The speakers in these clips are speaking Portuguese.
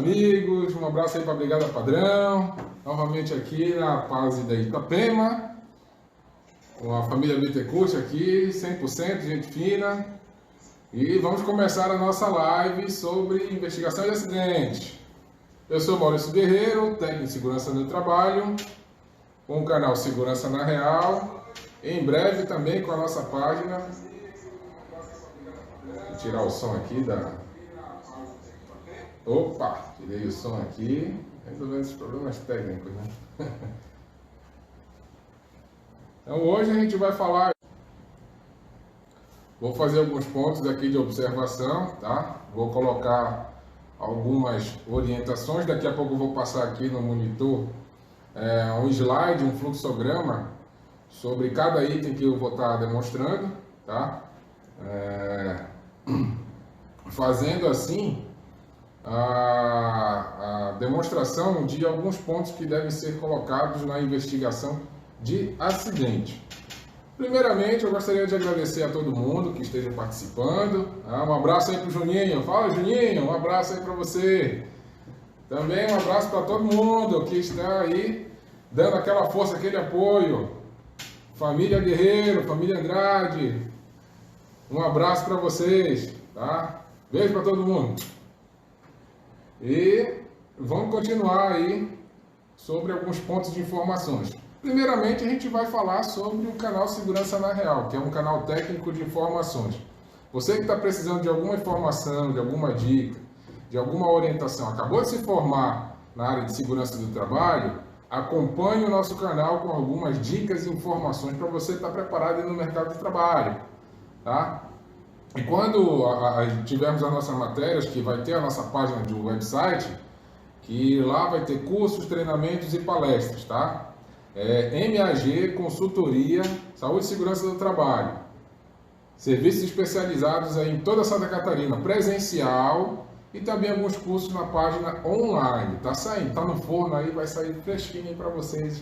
amigos, um abraço aí para a Brigada Padrão, novamente aqui na Paz da Itapema, com a família Bittencourt aqui, 100% gente fina, e vamos começar a nossa live sobre investigação de acidentes. Eu sou Maurício Guerreiro, técnico de segurança no trabalho, com o canal Segurança na Real, em breve também com a nossa página. Vou tirar o som aqui da... Opa, tirei o som aqui, resolvendo esses problemas técnicos, né? Então hoje a gente vai falar, vou fazer alguns pontos aqui de observação, tá? Vou colocar algumas orientações, daqui a pouco eu vou passar aqui no monitor um slide, um fluxograma sobre cada item que eu vou estar demonstrando, tá? Fazendo assim a demonstração de alguns pontos que devem ser colocados na investigação de acidente. Primeiramente, eu gostaria de agradecer a todo mundo que esteja participando. Um abraço aí para o Juninho. Fala, Juninho, um abraço aí para você. Também um abraço para todo mundo que está aí dando aquela força, aquele apoio. Família Guerreiro, família Andrade, um abraço para vocês, tá? Beijo para todo mundo. E vamos continuar aí sobre alguns pontos de informações. Primeiramente, a gente vai falar sobre o canal Segurança na Real, que é um canal técnico de informações. Você que está precisando de alguma informação, de alguma dica, de alguma orientação, acabou de se formar na área de segurança do trabalho, acompanhe o nosso canal com algumas dicas e informações para você estar preparado no mercado de trabalho, tá? E quando tivermos as nossas matérias, que vai ter a nossa página de website, que lá vai ter cursos, treinamentos e palestras, tá? MAG, consultoria, saúde e segurança do trabalho. Serviços especializados aí em toda Santa Catarina, presencial e também alguns cursos na página online. Tá saindo, tá no forno aí, vai sair fresquinho para vocês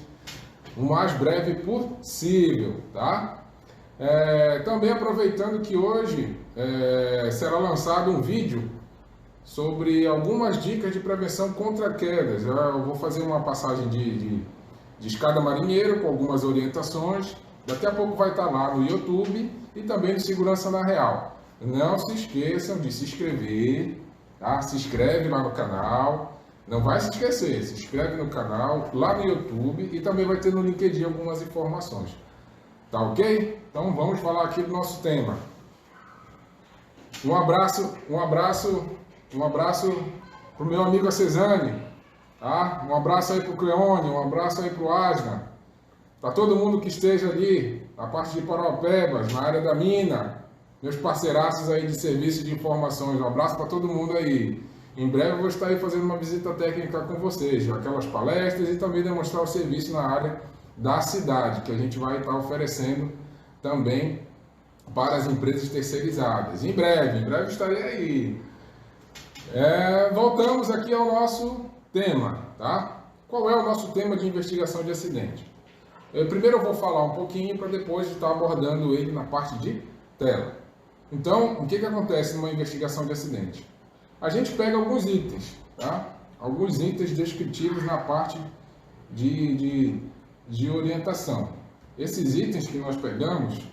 o mais breve possível, tá? Também aproveitando que hoje será lançado um vídeo sobre algumas dicas de prevenção contra quedas. Eu vou fazer uma passagem de escada marinheiro com algumas orientações. Daqui a pouco vai estar lá no YouTube e também no Segurança na Real. Não se esqueçam de se inscrever, tá? Se inscreve lá no canal. Não vai se esquecer, se inscreve no canal, lá no YouTube e também vai ter no LinkedIn algumas informações. Tá ok? Então vamos falar aqui do nosso tema. Um abraço pro meu amigo Cezane, tá? Um abraço aí pro Cleone, um abraço aí pro Asna, para todo mundo que esteja ali, na parte de Paraupebas, na área da mina, meus parceiraços aí de serviço de informações, um abraço para todo mundo aí. Em breve eu vou estar aí fazendo uma visita técnica com vocês, aquelas palestras e também demonstrar o serviço na área da cidade, que a gente vai estar oferecendo também para as empresas terceirizadas. Em breve estarei aí. Voltamos aqui ao nosso tema, tá? Qual é o nosso tema de investigação de acidente? Primeiro eu vou falar um pouquinho para depois estar abordando ele na parte de tela. Então, o que acontece numa investigação de acidente? A gente pega alguns itens, tá? Alguns itens descritivos na parte de orientação. Esses itens que nós pegamos,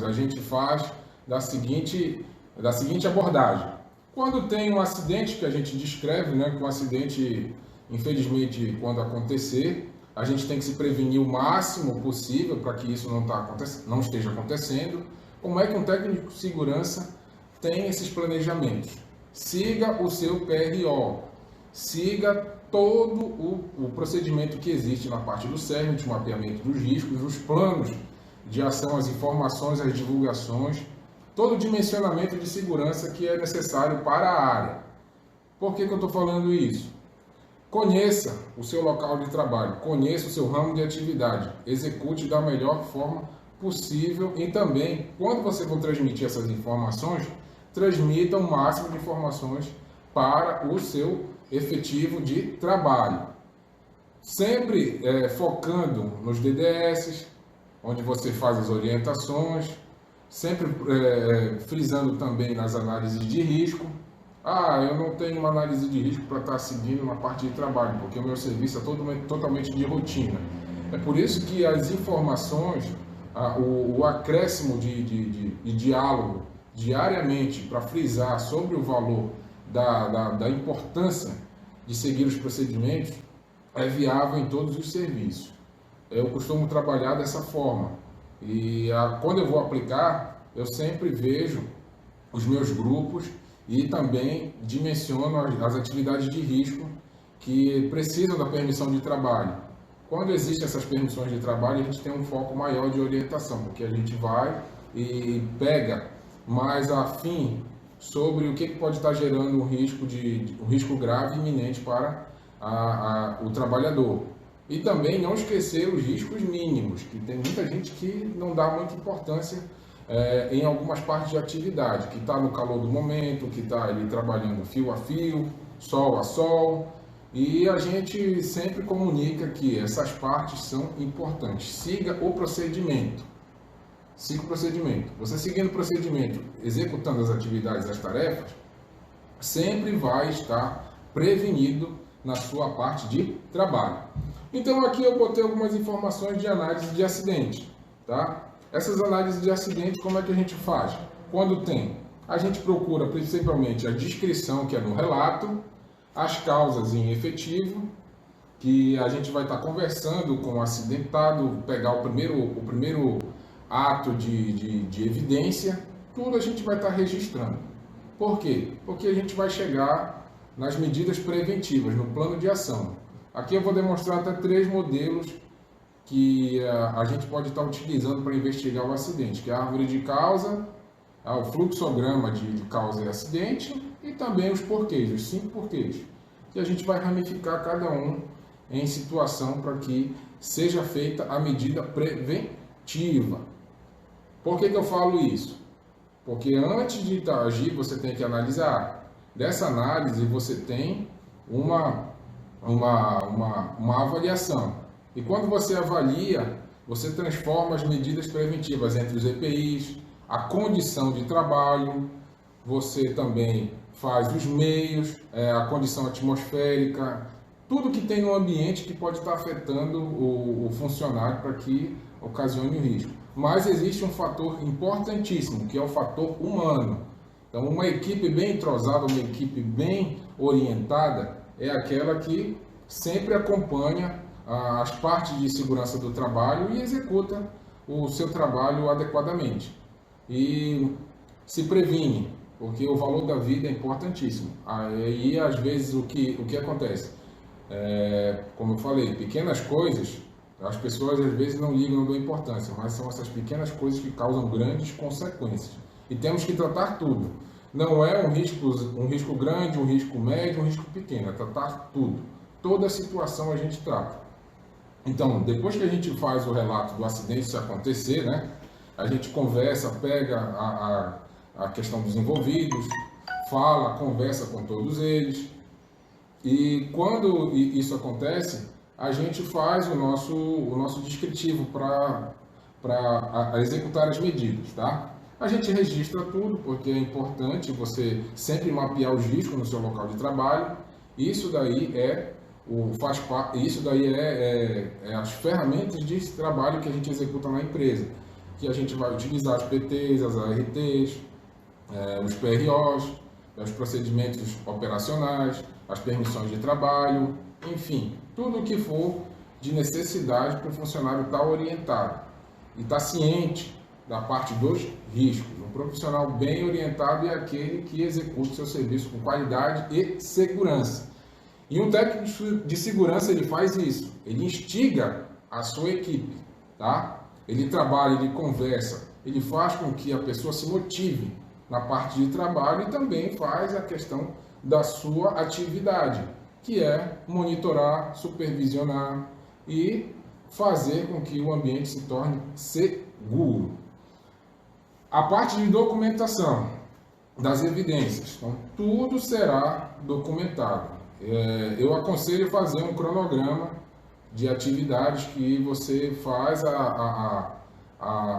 a gente faz da seguinte abordagem. Quando tem um acidente que a gente descreve, né, que um acidente, infelizmente, quando acontecer, a gente tem que se prevenir o máximo possível para que isso não esteja acontecendo. Como é que um técnico de segurança tem esses planejamentos? Siga o seu PRO, siga todo o procedimento que existe na parte do CERN, de mapeamento dos riscos, os planos de ação, as informações, as divulgações, todo o dimensionamento de segurança que é necessário para a área. Por que eu estou falando isso? Conheça o seu local de trabalho, conheça o seu ramo de atividade, execute da melhor forma possível e também, quando você for transmitir essas informações, transmita o máximo de informações para o seu efetivo de trabalho. Sempre focando nos DDS, onde você faz as orientações, sempre frisando também nas análises de risco, eu não tenho uma análise de risco para estar seguindo na parte de trabalho, porque o meu serviço é totalmente de rotina. É por isso que as informações, o acréscimo de diálogo diariamente para frisar sobre o valor da importância de seguir os procedimentos é viável em todos os serviços. Eu costumo trabalhar dessa forma e quando eu vou aplicar, eu sempre vejo os meus grupos e também dimensiono as atividades de risco que precisam da permissão de trabalho. Quando existem essas permissões de trabalho, a gente tem um foco maior de orientação, porque a gente vai e pega mais afim sobre o que pode estar gerando um risco grave e iminente para o trabalhador. E também não esquecer os riscos mínimos, que tem muita gente que não dá muita importância em algumas partes de atividade, que está no calor do momento, que está ali trabalhando fio a fio, sol a sol, e a gente sempre comunica que essas partes são importantes. Siga o procedimento. Siga o procedimento. Você seguindo o procedimento, executando as atividades, as tarefas, sempre vai estar prevenido na sua parte de trabalho. Então aqui eu botei algumas informações de análise de acidente, tá? Essas análises de acidente, como é que a gente faz? Quando tem, a gente procura principalmente a descrição, que é no relato, as causas em efetivo, que a gente vai estar conversando com o acidentado, pegar o primeiro ato de evidência, tudo a gente vai estar registrando. Por quê? Porque a gente vai chegar nas medidas preventivas, no plano de ação. Aqui eu vou demonstrar até 3 modelos que a gente pode estar utilizando para investigar o acidente, que é a árvore de causa, o fluxograma de causa e acidente, e também os porquês, os 5 porquês. E a gente vai ramificar cada um em situação para que seja feita a medida preventiva. Por que eu falo isso? Porque antes de agir, você tem que analisar. Dessa análise, você tem uma avaliação. E quando você avalia, você transforma as medidas preventivas entre os EPIs, a condição de trabalho, você também faz os meios, a condição atmosférica, tudo que tem no ambiente que pode estar afetando o funcionário para que ocasione o risco. Mas existe um fator importantíssimo, que é o fator humano. Então, uma equipe bem entrosada, uma equipe bem orientada, é aquela que sempre acompanha as partes de segurança do trabalho e executa o seu trabalho adequadamente. E se previne, porque o valor da vida é importantíssimo. Aí, às vezes, o que acontece? Como eu falei, pequenas coisas, as pessoas às vezes não ligam, não dão importância, mas são essas pequenas coisas que causam grandes consequências. E temos que tratar tudo. Não é um risco grande, um risco médio, um risco pequeno, é tratar tudo. Toda situação a gente trata. Então, depois que a gente faz o relato do acidente, se acontecer, né, a gente conversa, pega a questão dos envolvidos, conversa com todos eles. E quando isso acontece, a gente faz o nosso descritivo para executar as medidas, tá? A gente registra tudo, porque é importante você sempre mapear os riscos no seu local de trabalho. Isso daí as ferramentas de trabalho que a gente executa na empresa, que a gente vai utilizar as PTs, as ARTs, os PROs, os procedimentos operacionais, as permissões de trabalho, enfim, tudo o que for de necessidade para o funcionário estar orientado e estar ciente da parte dos riscos. Um profissional bem orientado é aquele que executa o seu serviço com qualidade e segurança. E um técnico de segurança, ele faz isso, ele instiga a sua equipe, tá? Ele trabalha, ele conversa, ele faz com que a pessoa se motive na parte de trabalho e também faz a questão da sua atividade, que é monitorar, supervisionar e fazer com que o ambiente se torne seguro. A parte de documentação das evidências, então, tudo será documentado. Eu aconselho fazer um cronograma de atividades que você faz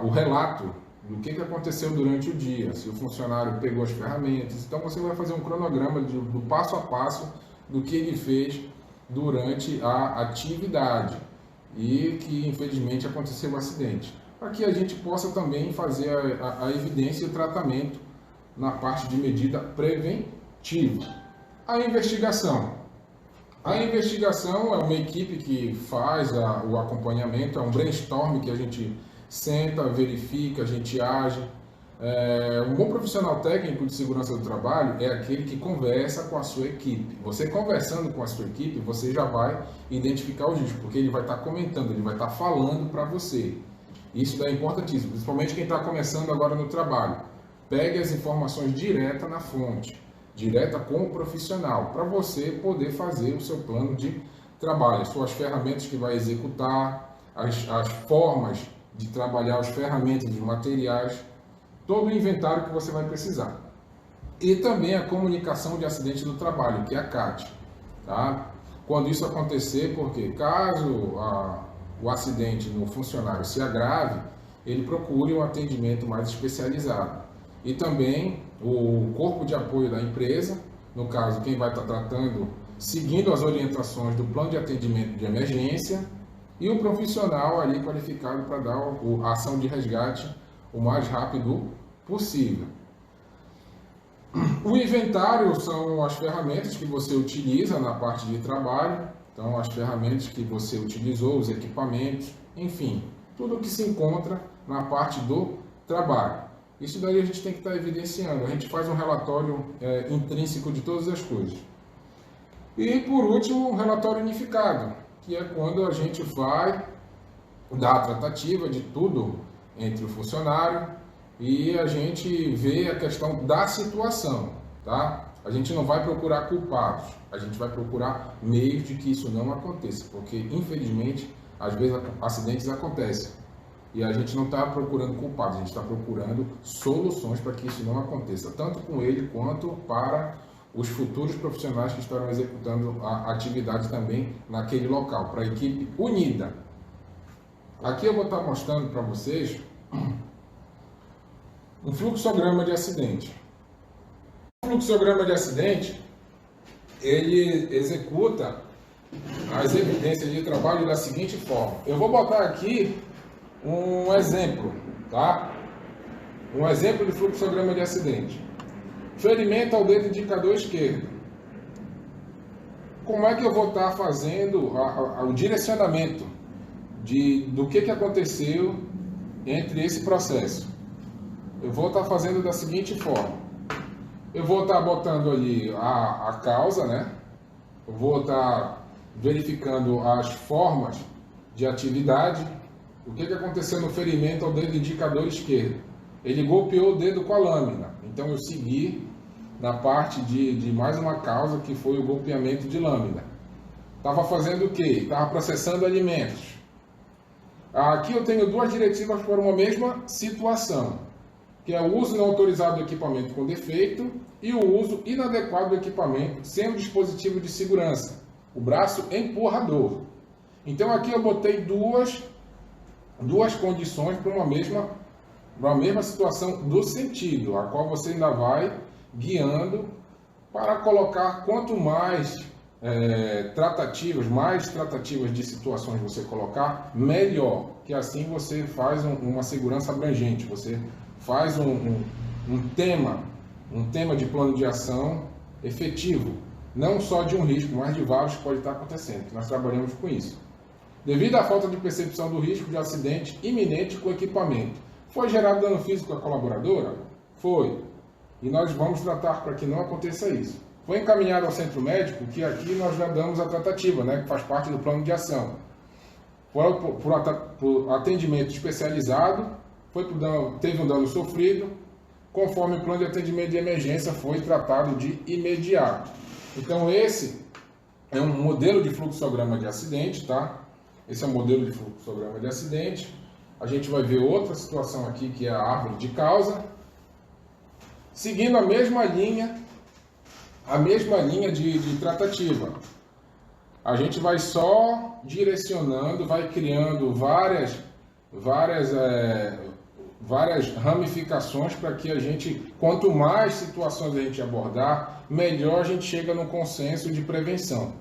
o relato do que aconteceu durante o dia, se o funcionário pegou as ferramentas. Então você vai fazer um cronograma do passo a passo do que ele fez durante a atividade e que infelizmente aconteceu um acidente, para que a gente possa também fazer a evidência e o tratamento na parte de medida preventiva. A investigação. A investigação é uma equipe que faz o acompanhamento, é um brainstorm que a gente senta, verifica, a gente age. Um bom profissional técnico de segurança do trabalho é aquele que conversa com a sua equipe. Você conversando com a sua equipe, você já vai identificar os riscos, porque ele vai estar comentando, ele vai estar falando para você. Isso daí é importantíssimo, principalmente quem está começando agora no trabalho. Pegue as informações direta na fonte, direta com o profissional, para você poder fazer o seu plano de trabalho, as suas ferramentas que vai executar, as formas de trabalhar, as ferramentas, os materiais, todo o inventário que você vai precisar. E também a comunicação de acidente do trabalho, que é a CAT. Tá? Quando isso acontecer, porque caso o acidente no funcionário se agrave, ele procure um atendimento mais especializado. E também o corpo de apoio da empresa, no caso, quem vai estar tratando, seguindo as orientações do plano de atendimento de emergência, e o profissional ali qualificado para dar a ação de resgate o mais rápido possível. O inventário são as ferramentas que você utiliza na parte de trabalho, então as ferramentas que você utilizou, os equipamentos, enfim, tudo que se encontra na parte do trabalho. Isso daí a gente tem que estar evidenciando, a gente faz um relatório intrínseco de todas as coisas. E por último, um relatório unificado, que é quando a gente vai dar a tratativa de tudo entre o funcionário e a gente vê a questão da situação, tá? A gente não vai procurar culpados, a gente vai procurar meios de que isso não aconteça, porque infelizmente às vezes acidentes acontecem e a gente não está procurando culpados, a gente está procurando soluções para que isso não aconteça, tanto com ele quanto para os futuros profissionais que estarão executando a atividade também naquele local, para a equipe unida. Aqui eu vou estar mostrando para vocês um fluxograma de acidente. O fluxograma de acidente, ele executa as evidências de trabalho da seguinte forma. Eu vou botar aqui um exemplo, tá? Um exemplo de fluxograma de acidente. Ferimento ao dedo indicador esquerdo. Como é que eu vou estar fazendo o direcionamento do que aconteceu entre esse processo? Eu vou estar fazendo da seguinte forma. Eu vou estar botando ali a causa, né? Eu vou estar verificando as formas de atividade. O que aconteceu no ferimento ao dedo indicador esquerdo? Ele golpeou o dedo com a lâmina. Então eu segui na parte de mais uma causa, que foi o golpeamento de lâmina. Estava fazendo o quê? Estava processando alimentos. Aqui eu tenho duas diretivas para uma mesma situação, que é o uso não autorizado do equipamento com defeito e o uso inadequado do equipamento sem o dispositivo de segurança, o braço empurrador. Então aqui eu botei duas condições para uma mesma situação do sentido, a qual você ainda vai guiando para colocar quanto mais mais tratativas de situações você colocar, melhor, que assim você faz uma segurança abrangente, você faz um tema de plano de ação efetivo, não só de um risco, mas de vários que pode estar acontecendo. Nós trabalhamos com isso. Devido à falta de percepção do risco de acidente iminente com o equipamento, foi gerado dano físico à colaboradora? Foi. E nós vamos tratar para que não aconteça isso. Foi encaminhado ao centro médico, que aqui nós já damos a tratativa, né, que faz parte do plano de ação. Por atendimento especializado, teve um dano sofrido, conforme o plano de atendimento de emergência foi tratado de imediato. Então esse é um modelo de fluxograma de acidente, tá? Esse é um modelo de fluxograma de acidente. A gente vai ver outra situação aqui, que é a árvore de causa. Seguindo a mesma linha de tratativa. A gente vai só direcionando, vai criando várias várias ramificações para que a gente, quanto mais situações a gente abordar, melhor a gente chega no consenso de prevenção.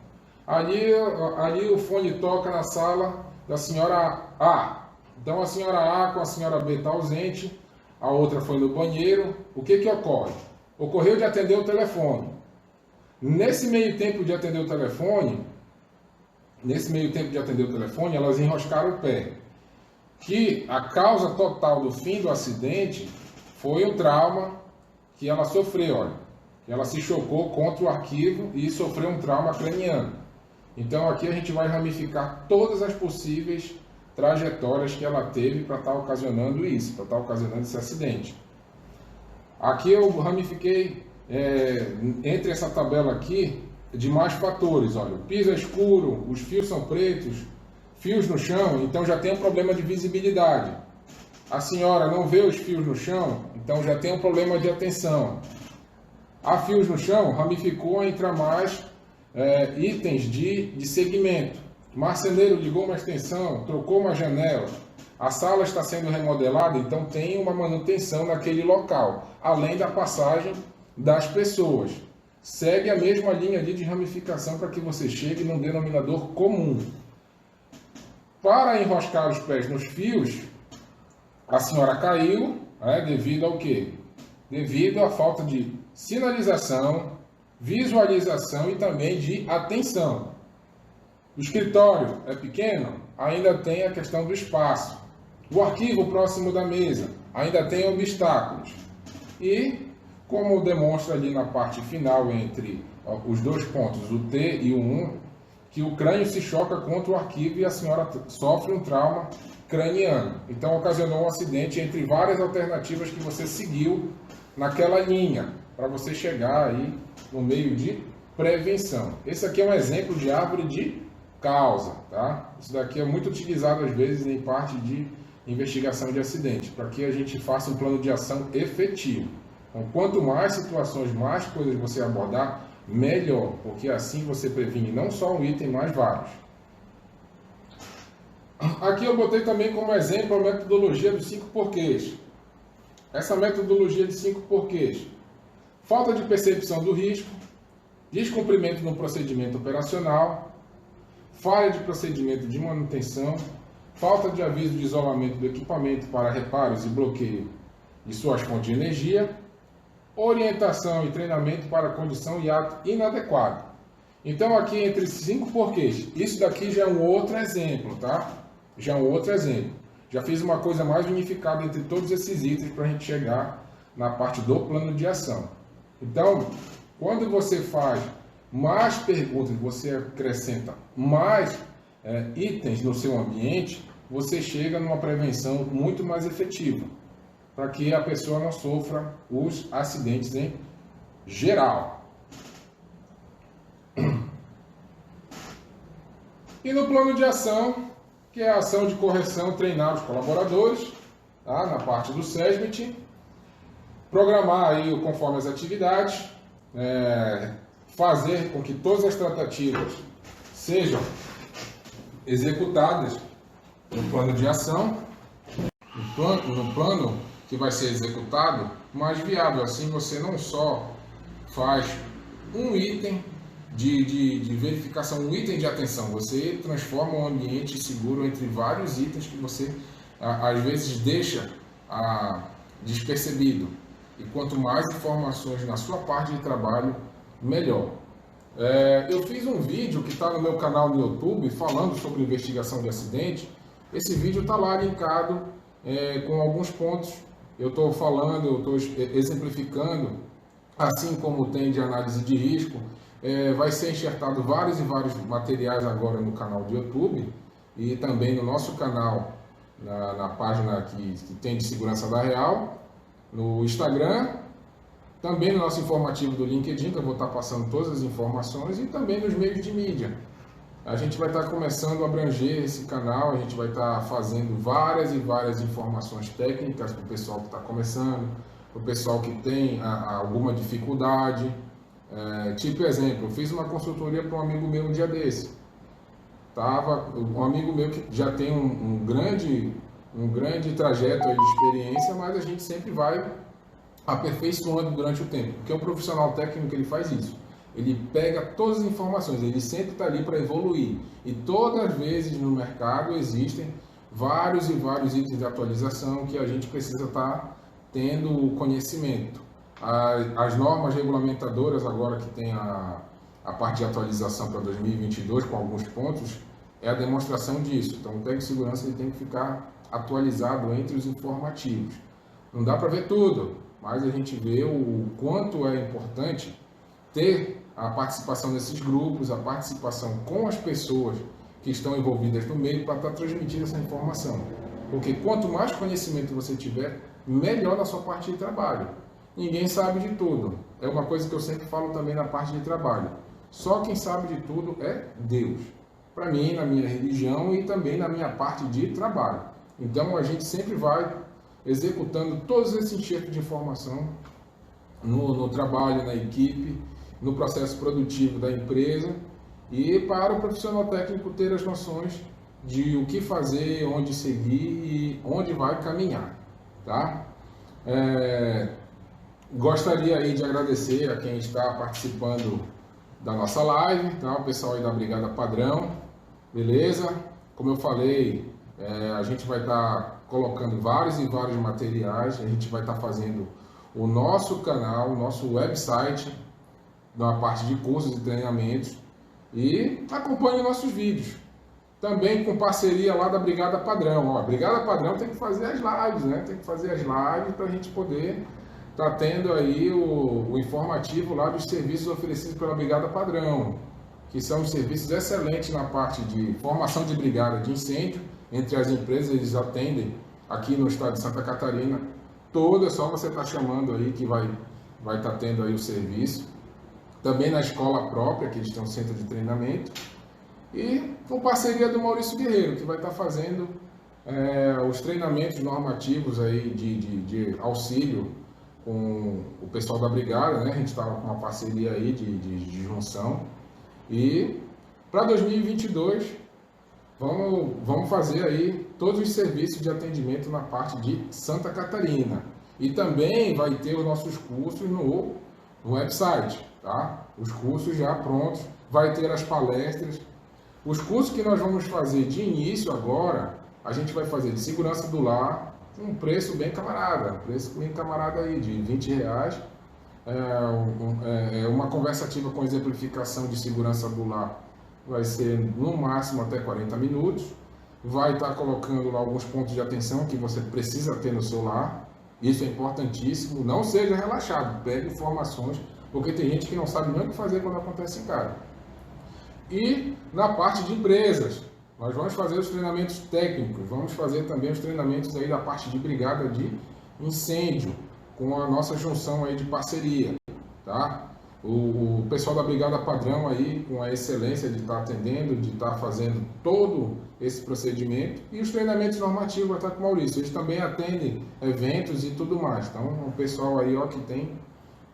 Ali o fone toca na sala da senhora A. Então a senhora A com a senhora B está ausente, a outra foi no banheiro. O que ocorre? Ocorreu de atender o telefone. Nesse meio tempo de atender o telefone, elas enroscaram o pé. Que a causa total do fim do acidente foi o trauma que ela sofreu, olha. Ela se chocou contra o arquivo e sofreu um trauma craniano. Então aqui a gente vai ramificar todas as possíveis trajetórias que ela teve para estar ocasionando isso, para estar ocasionando esse acidente. Aqui eu ramifiquei entre essa tabela aqui de mais fatores, olha. O piso é escuro, os fios são pretos, fios no chão, então já tem um problema de visibilidade. A senhora não vê os fios no chão, então já tem um problema de atenção. Há fios no chão, ramificou entre mais itens de segmento. Marceneiro ligou uma extensão, trocou uma janela. A sala está sendo remodelada, então tem uma manutenção naquele local, além da passagem das pessoas. Segue a mesma linha ali de ramificação para que você chegue num denominador comum. Para enroscar os pés nos fios, a senhora caiu, devido ao quê? Devido à falta de sinalização, visualização e também de atenção. O escritório é pequeno, ainda tem a questão do espaço. O arquivo próximo da mesa ainda tem obstáculos. E, como demonstra ali na parte final entre os dois pontos, o T e o 1, que o crânio se choca contra o arquivo e a senhora sofre um trauma craniano. Então ocasionou um acidente entre várias alternativas que você seguiu naquela linha, para você chegar aí no meio de prevenção. Esse aqui é um exemplo de árvore de causa, tá? Isso daqui é muito utilizado às vezes em parte de investigação de acidente, para que a gente faça um plano de ação efetivo. Então, quanto mais situações, mais coisas você abordar, melhor, porque assim você previne não só um item, mas vários. Aqui eu botei também como exemplo a metodologia dos 5 porquês. Essa metodologia de 5 porquês: falta de percepção do risco, descumprimento no procedimento operacional, falha de procedimento de manutenção, falta de aviso de isolamento do equipamento para reparos e bloqueio de suas fontes de energia, orientação e treinamento para condição e ato inadequado. Então aqui entre 5 porquês, isso daqui já é um outro exemplo, tá? Já é um outro exemplo. Já fiz uma coisa mais unificada entre todos esses itens para a gente chegar na parte do plano de ação. Então, quando você faz mais perguntas, você acrescenta mais itens no seu ambiente, você chega numa prevenção muito mais efetiva, para que a pessoa não sofra os acidentes em geral. E no plano de ação, que é a ação de correção, treinar os colaboradores, tá? Na parte do SESBIT, programar aí conforme as atividades, fazer com que todas as tratativas sejam executadas no plano de ação, no plano que vai ser executado, mais viável. Assim você não só faz um item de verificação, um item de atenção, você transforma um ambiente seguro entre vários itens que você às vezes deixa despercebido. E quanto mais informações na sua parte de trabalho, melhor. Eu fiz um vídeo que está no meu canal no YouTube falando sobre investigação de acidente. Esse vídeo está lá linkado com alguns pontos. Eu estou falando, eu estou exemplificando, assim como tem de análise de risco. Vai ser enxertado vários e vários materiais agora no canal do YouTube e também no nosso canal, na página que tem de segurança da Real, no Instagram, também no nosso informativo do LinkedIn, que eu vou estar passando todas as informações, e também nos meios de mídia. A gente vai estar começando a abranger esse canal, a gente vai estar fazendo várias e várias informações técnicas para o pessoal que está começando, para o pessoal que tem alguma dificuldade. Tipo exemplo, eu fiz uma consultoria para um amigo meu um dia desse. Um amigo meu que já tem um grande um grande trajeto aí de experiência, mas a gente sempre vai aperfeiçoando durante o tempo, porque o profissional técnico ele faz isso. Ele pega todas as informações, ele sempre está ali para evoluir. E todas as vezes no mercado existem vários e vários itens de atualização que a gente precisa estar tendo conhecimento. As normas regulamentadoras agora que tem a parte de atualização para 2022 com alguns pontos é a demonstração disso. Então o técnico de segurança ele tem que ficar atualizado entre os informativos. Não dá para ver tudo, mas a gente vê o quanto é importante ter a participação desses grupos, a participação com as pessoas que estão envolvidas no meio para estar transmitindo essa informação. Porque quanto mais conhecimento você tiver, melhor na sua parte de trabalho. Ninguém sabe de tudo. É uma coisa que eu sempre falo também na parte de trabalho. Só quem sabe de tudo é Deus. Para mim, na minha religião e também na minha parte de trabalho. Então a gente sempre vai executando todos esses enxertos de informação no trabalho, na equipe, no processo produtivo da empresa e para o profissional técnico ter as noções de o que fazer, onde seguir e onde vai caminhar, tá? Gostaria aí de agradecer a quem está participando da nossa live, tá? O pessoal aí da Brigada Padrão, beleza? Como eu falei, a gente vai estar colocando vários e vários materiais, a gente vai estar fazendo o nosso canal, o nosso website, na parte de cursos e treinamentos, e acompanhe nossos vídeos. Também com parceria lá da Brigada Padrão. Ó, a Brigada Padrão tem que fazer as lives, né? Tem que fazer as lives para a gente poder estar tendo aí o informativo lá dos serviços oferecidos pela Brigada Padrão, que são os serviços excelentes na parte de formação de brigada de incêndio. Entre as empresas, eles atendem aqui no estado de Santa Catarina. Toda, é só você estar chamando aí que vai estar tendo aí o serviço. Também na escola própria, que eles têm um centro de treinamento. E com parceria do Maurício Guerreiro, que vai estar fazendo os treinamentos normativos aí de auxílio com o pessoal da Brigada, né? A gente estava com uma parceria aí de junção. E para 2022, vamos fazer aí todos os serviços de atendimento na parte de Santa Catarina. E também vai ter os nossos cursos no website, tá? Os cursos já prontos, vai ter as palestras. Os cursos que nós vamos fazer de início agora, a gente vai fazer de segurança do lar, um preço bem camarada, aí de R$20. Uma conversativa com exemplificação de segurança do lar vai ser no máximo até 40 minutos. Vai estar colocando lá alguns pontos de atenção que você precisa ter no seu lar. Isso é importantíssimo. Não seja relaxado, pegue informações, porque tem gente que não sabe nem o que fazer quando acontece em casa. E na parte de empresas, nós vamos fazer os treinamentos técnicos, vamos fazer também os treinamentos aí da parte de brigada de incêndio, com a nossa junção aí de parceria, tá? O pessoal da Brigada Padrão aí, com a excelência de estar atendendo, de estar fazendo todo esse procedimento, e os treinamentos normativos vai estar com o Maurício. Eles também atendem eventos e tudo mais. Então, o pessoal aí, ó, que tem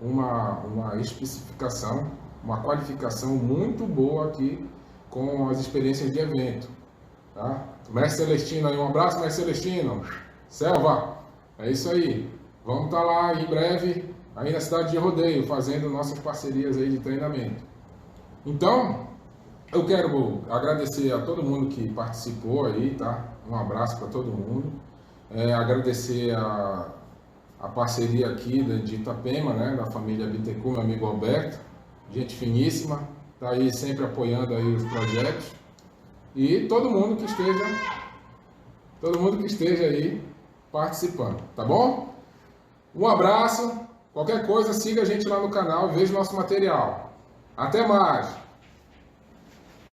uma especificação, uma qualificação muito boa aqui com as experiências de evento, tá? Mestre Celestino aí, um abraço, Mestre Celestino. Selva, é isso aí. Vamos estar lá em breve, aí na cidade de Rodeio, fazendo nossas parcerias aí de treinamento. Então, eu quero agradecer a todo mundo que participou aí, tá? Um abraço para todo mundo. Agradecer a parceria aqui de Itapema, né? Da família Bittencourt, meu amigo Alberto. Gente finíssima, tá aí sempre apoiando aí os projetos. E todo mundo que esteja aí participando, tá bom? Um abraço, qualquer coisa siga a gente lá no canal e veja o nosso material. Até mais!